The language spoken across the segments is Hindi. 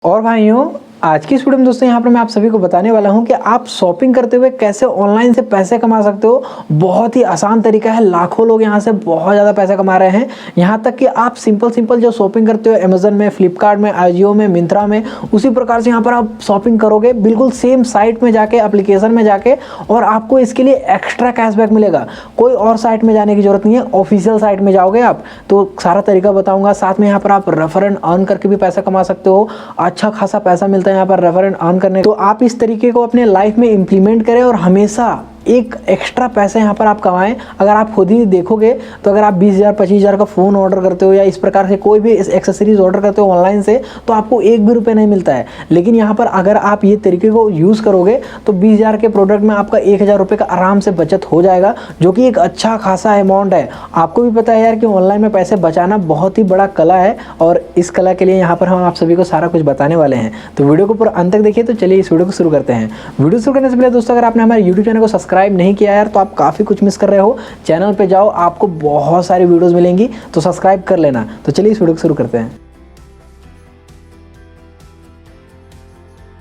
और भाइयों, आज की इस वीडियो में दोस्तों यहाँ पर मैं आप सभी को बताने वाला हूँ कि आप शॉपिंग करते हुए कैसे ऑनलाइन से पैसे कमा सकते हो। बहुत ही आसान तरीका है, लाखों लोग यहाँ से बहुत ज़्यादा पैसा कमा रहे हैं। यहाँ तक कि आप सिंपल जो शॉपिंग करते हो अमेजन में, फ्लिपकार्ट में, आजियो में, मिंत्रा में, उसी प्रकार से यहाँ पर आप शॉपिंग करोगे बिल्कुल सेम साइट में जाके, एप्लीकेशन में जाके, और आपको इसके लिए एक्स्ट्रा कैशबैक मिलेगा। कोई और साइट में जाने की जरूरत नहीं है, ऑफिशियल साइट में जाओगे आप तो सारा तरीका बताऊंगा। साथ में यहाँ पर आप रेफर एंड अर्न करके भी पैसा कमा सकते हो। अच्छा खासा पैसा मिलता है यहाँ पर रेफर एंड अर्न करने। तो आप इस तरीके को अपने लाइफ में इंप्लीमेंट करें और हमेशा एक एक्स्ट्रा पैसा यहाँ पर आप कमाएं। अगर आप खुद ही देखोगे तो अगर आप 20,000 25,000 का फ़ोन ऑर्डर करते हो या इस प्रकार से कोई भी एक्सेसरीज ऑर्डर करते हो ऑनलाइन से, तो आपको एक भी रुपये नहीं मिलता है। लेकिन यहाँ पर अगर आप ये तरीके को यूज़ करोगे तो 20,000 के प्रोडक्ट में आपका 1,000 रुपये का आराम से बचत हो जाएगा, जो कि एक अच्छा खासा अमाउंट है। आपको भी पता है यार कि ऑनलाइन में पैसे बचाना बहुत ही बड़ा कला है, और इस कला के लिए यहाँ पर हम आप सभी को सारा कुछ बताने वाले हैं। तो वीडियो को पूरा अंत तक देखिए। तो चलिए इस वीडियो को शुरू करते हैं। वीडियो शुरू करने से पहले दोस्तों, अगर आपने हमारे यूट्यूब चैनल को सब्सक्राइब नहीं किया यार तो आप काफ़ी कुछ मिस कर रहे हो। चैनल पे जाओ, आपको बहुत सारी वीडियोस मिलेंगी, तो सब्सक्राइब कर लेना। तो चलिए इस वीडियो को शुरू करते हैं।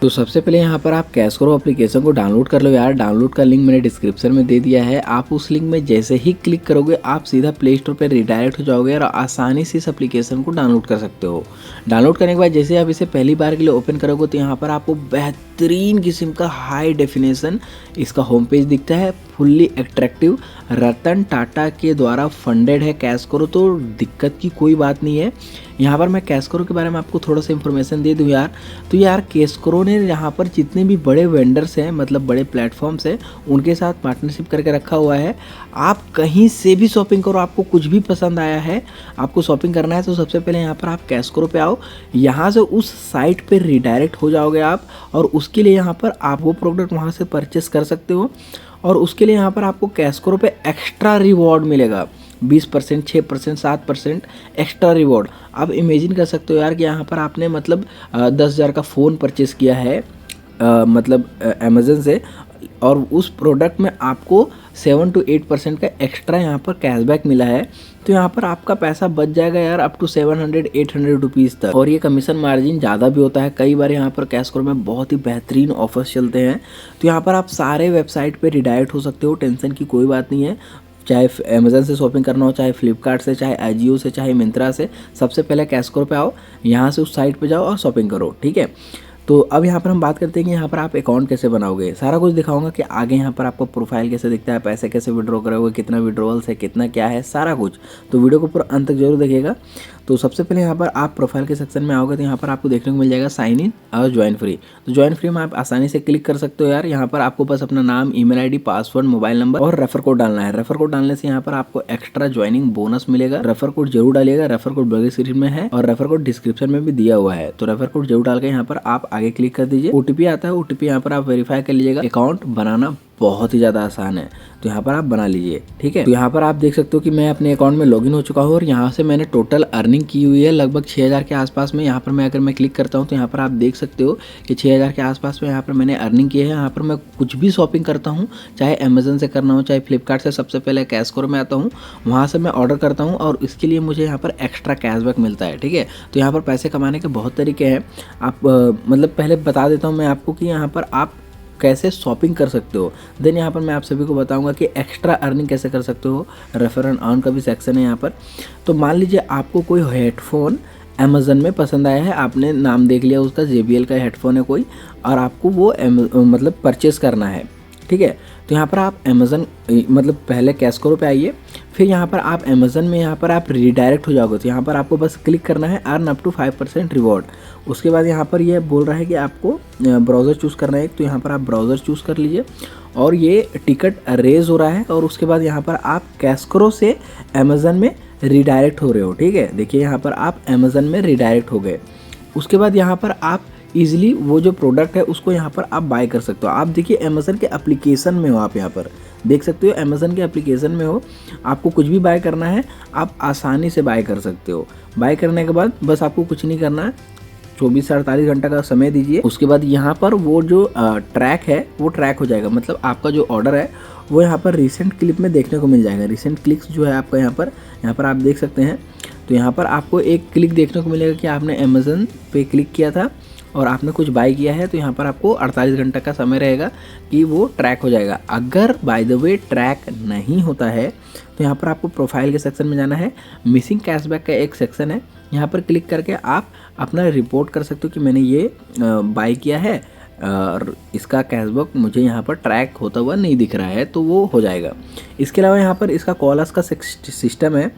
तो सबसे पहले यहाँ पर आप कैश करो एप्लीकेशन को डाउनलोड कर लो यार। डाउनलोड का लिंक मैंने डिस्क्रिप्शन में दे दिया है। आप उस लिंक में जैसे ही क्लिक करोगे आप सीधा प्ले स्टोर पर रिडायरेक्ट हो जाओगे और आसानी से इस एप्लीकेशन को डाउनलोड कर सकते हो। डाउनलोड करने के बाद जैसे आप इसे पहली बार के लिए ओपन करोगे तो यहाँ पर आपको बेहतरीन किस्म का हाई डेफिनेशन इसका होम पेज दिखता है, फुल्ली अट्रैक्टिव। रतन टाटा के द्वारा फंडेड है कैश करो, तो दिक्कत की कोई बात नहीं है। यहाँ पर मैं कैश करो के बारे में आपको थोड़ा सा इन्फॉर्मेशन दे दूँ यार। तो यार कैश करो ने यहाँ पर जितने भी बड़े वेंडर्स हैं, मतलब बड़े प्लेटफॉर्म्स हैं, उनके साथ पार्टनरशिप करके रखा हुआ है। आप कहीं से भी शॉपिंग करो, आपको कुछ भी पसंद आया है, आपको शॉपिंग करना है, तो सबसे पहले यहाँ पर आप कैश करो पे आओ। यहाँ से उस साइट पर रिडायरेक्ट हो जाओगे आप, और उसके लिए यहाँ पर आप वो प्रोडक्ट वहाँ से परचेस कर सकते हो। और उसके लिए यहाँ पर आपको कैश करो पे एक्स्ट्रा रिवॉर्ड मिलेगा, 20%, 6%, 7% एक्स्ट्रा रिवॉर्ड। आप इमेजिन कर सकते हो यार कि यहाँ पर आपने मतलब 10,000 का फ़ोन परचेस किया है मतलब अमेज़न से, और उस प्रोडक्ट में आपको 7 to 8% का एक्स्ट्रा यहाँ पर कैशबैक मिला है। तो यहाँ पर आपका पैसा बच जाएगा यार अप टू 700-800 रुपीज़ तक। और ये कमीशन मार्जिन ज़्यादा भी होता है। कई बार यहाँ पर कैश करो में बहुत ही बेहतरीन ऑफर्स चलते हैं। तो यहाँ पर आप सारे वेबसाइट पे रिडायरेक्ट हो सकते हो, टेंशन की कोई बात नहीं है। चाहे अमेज़न से शॉपिंग करना हो, चाहे फ्लिपकार्ट से, चाहे आजियो से, चाहे मिंत्रा से, सबसे पहले कैश करो पे आओ, यहाँ से उस साइट पे जाओ और शॉपिंग करो, ठीक है। तो अब यहाँ पर हम बात करते हैं कि यहाँ पर आप अकाउंट कैसे बनाओगे। सारा कुछ दिखाऊंगा कि आगे यहाँ पर आपको प्रोफाइल कैसे दिखता है, पैसे कैसे विड्रॉ करोगे, कितना विड्रॉल्स है, कितना क्या है, सारा कुछ। तो वीडियो को पूरा अंत तक जरूर देखिएगा। तो सबसे पहले यहाँ पर आप प्रोफाइल के सेक्शन में आओगे तो यहाँ पर आपको देखने को मिल जाएगा साइन इन और ज्वाइन फ्री। तो ज्वाइन फ्री में आप आसानी से क्लिक कर सकते हो यार। यहाँ पर आपको बस अपना नाम, email ID, password, mobile number और रेफर कोड डालना है। रेफर कोड डालने से यहाँ पर आपको एक्स्ट्रा ज्वाइनिंग बोनस मिलेगा। रेफर कोड जरूर डालिएगा। रेफर कोड ब्लॉग स्क्रीन में है और रेफर कोड डिस्क्रिप्शन में भी दिया हुआ है। तो रेफर कोड जरूर डाल के यहाँ पर आप आगे क्लिक कर दीजिए। ओटीपी आता है, ओटीपी यहाँ पर आप वेरीफाई कर लीजिएगा। अकाउंट बनाना बहुत ही ज़्यादा आसान है, तो यहाँ पर आप बना लीजिए, ठीक है। तो यहाँ पर आप देख सकते हो कि मैं अपने अकाउंट में लॉगिन हो चुका हूँ और यहाँ से मैंने टोटल अर्निंग की हुई है लगभग 6,000 के आसपास में। यहाँ पर मैं अगर मैं क्लिक करता हूँ तो यहाँ पर आप देख सकते हो कि 6,000 के आसपास में यहाँ पर मैंने अर्निंग की है। यहाँ पर मैं कुछ भी शॉपिंग करता हूँ, चाहे अमेजन से करना हो, चाहे फ्लिपकार्ट से, सबसे पहले कैश करो में आता हूँ, वहाँ से मैं ऑर्डर करता हूँ और इसके लिए मुझे यहाँ पर एक्स्ट्रा कैशबैक मिलता है, ठीक है। तो यहाँ पर पैसे कमाने के बहुत तरीके हैं। आप मतलब पहले बता देता हूँ मैं आपको कि यहाँ पर आप कैसे शॉपिंग कर सकते हो। देन यहाँ पर मैं आप सभी को बताऊंगा कि एक्स्ट्रा अर्निंग कैसे कर सकते हो। रेफर एंड अर्न का भी सेक्शन है यहाँ पर। तो मान लीजिए आपको कोई हेडफोन अमेज़न में पसंद आया है, आपने नाम देख लिया उसका, JBL का हेडफोन है कोई, और आपको वो मतलब परचेस करना है, ठीक है। तो यहाँ पर आप अमेज़न मतलब पहले कैश करो पे आइए, फिर यहाँ पर आप अमेज़न में यहाँ पर आप रिडायरेक्ट हो जाओगे। तो यहाँ पर आपको बस क्लिक करना है अर्न अप टू 5% रिवॉर्ड। उसके बाद यहाँ पर ये बोल रहा है कि आपको ब्राउज़र चूज़ करना है, तो यहाँ पर आप ब्राउज़र चूज़ कर लीजिए और ये टिकट रेज हो रहा है। और उसके बाद यहाँ पर आप कैश करो से अमेज़न में रिडायरेक्ट हो रहे हो, ठीक है। देखिए यहाँ पर आप अमेज़न में रिडायरेक्ट हो गए। उसके बाद यहाँ पर आप ईजिली वो जो प्रोडक्ट है उसको यहाँ पर आप बाय कर सकते हो। आप देखिए अमेज़न के एप्लीकेशन में हो, आप यहाँ पर देख सकते हो अमेज़न के एप्लीकेशन में हो। आपको कुछ भी बाय करना है आप आसानी से बाय कर सकते हो। बाय करने के बाद बस आपको कुछ नहीं करना है, 24 से 48 घंटा का समय दीजिए। उसके बाद यहाँ पर वो जो ट्रैक है वो ट्रैक हो जाएगा, मतलब आपका जो ऑर्डर है वो यहाँ पर रिसेंट क्लिप में देखने को मिल जाएगा। रिसेंट क्लिक्स जो है आपका यहाँ पर आप देख सकते हैं। तो यहाँ पर आपको एक क्लिक देखने को मिलेगा कि आपने अमेज़न पे क्लिक किया था और आपने कुछ बाय किया है तो यहाँ पर आपको 48 घंटे का समय रहेगा कि वो ट्रैक हो जाएगा। अगर बाय द वे ट्रैक नहीं होता है तो यहाँ पर आपको प्रोफाइल के सेक्शन में जाना है, मिसिंग कैशबैक का एक सेक्शन है, यहाँ पर क्लिक करके आप अपना रिपोर्ट कर सकते हो कि मैंने ये बाय किया है और इसका कैशबैक मुझे यहाँ पर ट्रैक होता हुआ नहीं दिख रहा है, तो वो हो जाएगा। इसके अलावा यहाँ पर इसका कॉलर्स का सिस्टम है,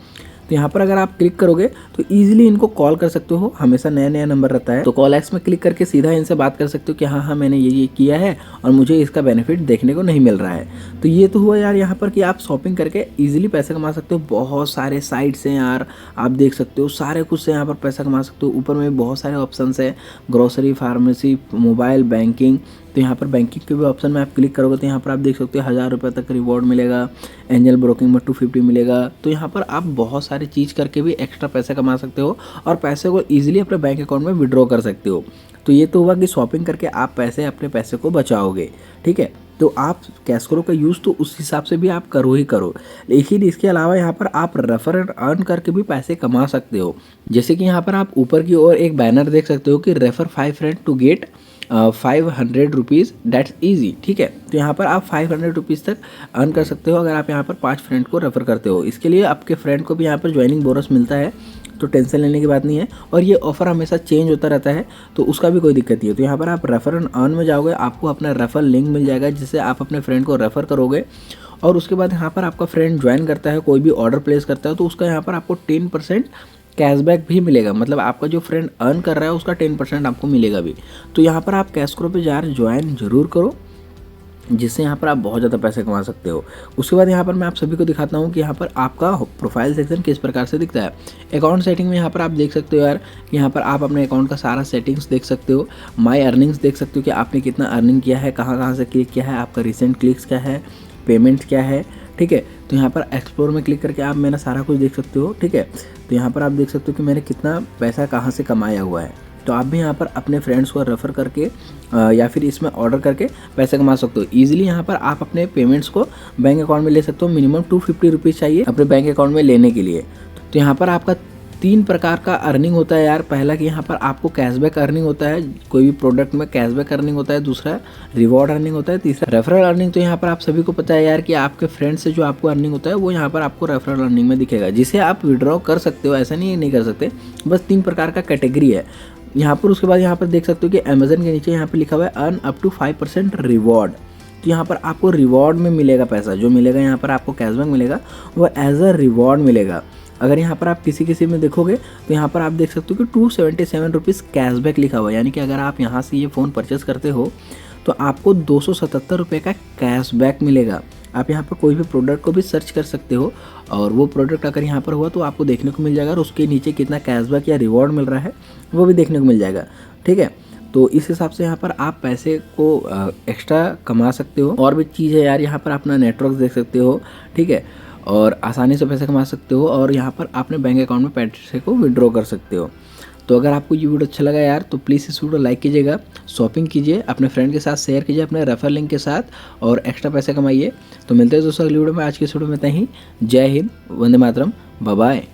तो यहाँ पर अगर आप क्लिक करोगे तो ईजिली इनको कॉल कर सकते हो, हमेशा नया नया नंबर रहता है, तो कॉल एक्स में क्लिक करके सीधा इनसे बात कर सकते हो कि हाँ मैंने ये किया है और मुझे इसका बेनिफिट देखने को नहीं मिल रहा है। तो ये तो हुआ यार यहाँ पर कि आप शॉपिंग करके ईजिली पैसे कमा सकते हो। बहुत सारे साइट्स हैं यार, आप देख सकते हो सारे कुछ से यहाँ पर पैसा कमा सकते हो। ऊपर में बहुत सारे ऑप्शन है, ग्रोसरी, फार्मेसी, मोबाइल बैंकिंग। तो यहाँ पर बैंकिंग के भी ऑप्शन में आप क्लिक करोगे तो यहाँ पर आप देख सकते हो 1000 रुपये तक रिवॉर्ड मिलेगा, एंजल ब्रोकिंग में 250 मिलेगा। तो यहाँ पर आप बहुत सारी चीज़ करके भी एक्स्ट्रा पैसे कमा सकते हो और पैसे को ईजिली अपने बैंक अकाउंट में विड्रॉ कर सकते हो। तो ये तो हुआ कि शॉपिंग करके आप अपने पैसे को बचाओगे, ठीक है। तो आप कैशक्रो का यूज़ तो उस हिसाब से भी आप करो ही करो, लेकिन इसके अलावा यहाँ पर आप रेफर एंड अर्न करके भी पैसे कमा सकते हो। जैसे कि यहाँ पर आप ऊपर की ओर एक बैनर देख सकते हो कि refer 5 friend to get 500 rupees that's easy, ठीक है। तो यहाँ पर आप 500 रुपीज़ तक अर्न कर सकते हो अगर आप यहाँ पर 5 फ्रेंड को रेफ़र करते हो। इसके लिए आपके फ्रेंड को भी यहाँ पर ज्वाइनिंग बोनस मिलता है, तो टेंशन लेने की बात नहीं है। और ये ऑफर हमेशा चेंज होता रहता है, तो उसका भी कोई दिक्कत नहीं है। तो यहाँ पर आप रेफर एंड अर्न में जाओगे, आपको अपना रेफर लिंक मिल जाएगा जिससे आप अपने फ्रेंड को रेफ़र करोगे और उसके बाद यहाँ पर आपका फ्रेंड ज्वाइन करता है, कोई भी ऑर्डर प्लेस करता है, तो उसका यहाँ पर आपको 10% कैशबैक भी मिलेगा। मतलब आपका जो फ्रेंड अर्न कर रहा है उसका 10% आपको मिलेगा भी। तो यहाँ पर आप कैशक्रो पे यार ज्वाइन जरूर करो, जिससे यहाँ पर आप बहुत ज़्यादा पैसे कमा सकते हो। उसके बाद यहाँ पर मैं आप सभी को दिखाता हूँ कि यहाँ पर आपका प्रोफाइल सेक्शन किस प्रकार से दिखता है। अकाउंट सेटिंग में यहाँ पर आप देख सकते हो यार कि यहाँ पर आप अपने अकाउंट का सारा सेटिंग्स देख सकते हो, माई अर्निंग्स देख सकते हो कि आपने कितना अर्निंग किया है, कहाँ से क्लिक किया है, आपका रिसेंट क्लिक्स क्या है, पेमेंट क्या है, ठीक है। तो यहाँ पर एक्सप्लोर में क्लिक करके आप मेरा सारा कुछ देख सकते हो, ठीक है। तो यहाँ पर आप देख सकते हो कि मैंने कितना पैसा कहाँ से कमाया हुआ है। तो आप भी यहाँ पर अपने फ्रेंड्स को रेफ़र करके या फिर इसमें ऑर्डर करके पैसे कमा सकते हो ईजिली। यहाँ पर आप अपने पेमेंट्स को बैंक अकाउंट में ले सकते हो। मिनिमम 250 रुपीज़ चाहिए अपने बैंक अकाउंट में लेने के लिए। तो यहाँ पर आपका 3 प्रकार का अर्निंग होता है यार। पहला कि यहाँ पर आपको कैशबैक अर्निंग होता है, कोई भी प्रोडक्ट में कैशबैक अर्निंग होता है। दूसरा रिवॉर्ड अर्निंग होता है। तीसरा रेफरल अर्निंग। तो यहाँ पर आप सभी को पता है यार कि आपके फ्रेंड से जो आपको अर्निंग होता है वो यहाँ पर आपको रेफरल अर्निंग में दिखेगा, जिसे आप विड्रॉ कर सकते हो। ऐसा नहीं कर सकते, बस 3 प्रकार का कैटेगरी है यहाँ पर। उसके बाद यहाँ पर देख सकते हो कि अमेजन के नीचे यहाँ पर लिखा हुआ है अर्न अप टू 5% रिवॉर्ड। तो यहाँ पर आपको रिवॉर्ड में मिलेगा पैसा, जो मिलेगा यहाँ पर आपको कैशबैक मिलेगा वो एज अ रिवॉर्ड मिलेगा। अगर यहाँ पर आप किसी में देखोगे तो यहाँ पर आप देख सकते हो कि 277 रुपीज़ कैशबैक लिखा हुआ है। यानी कि अगर आप यहाँ से ये फ़ोन परचेस करते हो तो आपको 277 रुपये का कैशबैक मिलेगा। आप यहाँ पर कोई भी प्रोडक्ट को भी सर्च कर सकते हो और वो प्रोडक्ट अगर यहाँ पर हुआ तो आपको देखने को मिल जाएगा और उसके नीचे कितना कैशबैक या रिवॉर्ड मिल रहा है वो भी देखने को मिल जाएगा, ठीक है। तो इस हिसाब से यहाँ पर आप पैसे को एक्स्ट्रा कमा सकते हो। और भी चीज़ है यार, यहाँ पर अपना नेटवर्क देख सकते हो, ठीक है, और आसानी से पैसे कमा सकते हो और यहाँ पर अपने बैंक अकाउंट में पैसे को विड्रॉ कर सकते हो। तो अगर आपको ये वीडियो अच्छा लगा यार तो प्लीज़ इस वीडियो लाइक कीजिएगा, शॉपिंग कीजिए, अपने फ्रेंड के साथ शेयर कीजिए अपने रेफर लिंक के साथ और एक्स्ट्रा पैसे कमाइए। तो मिलते हैं दोस्तों अगली वीडियो में। आज की इस वीडियो में इतना ही। जय हिंद, वंदे मातरम, बाय बाय।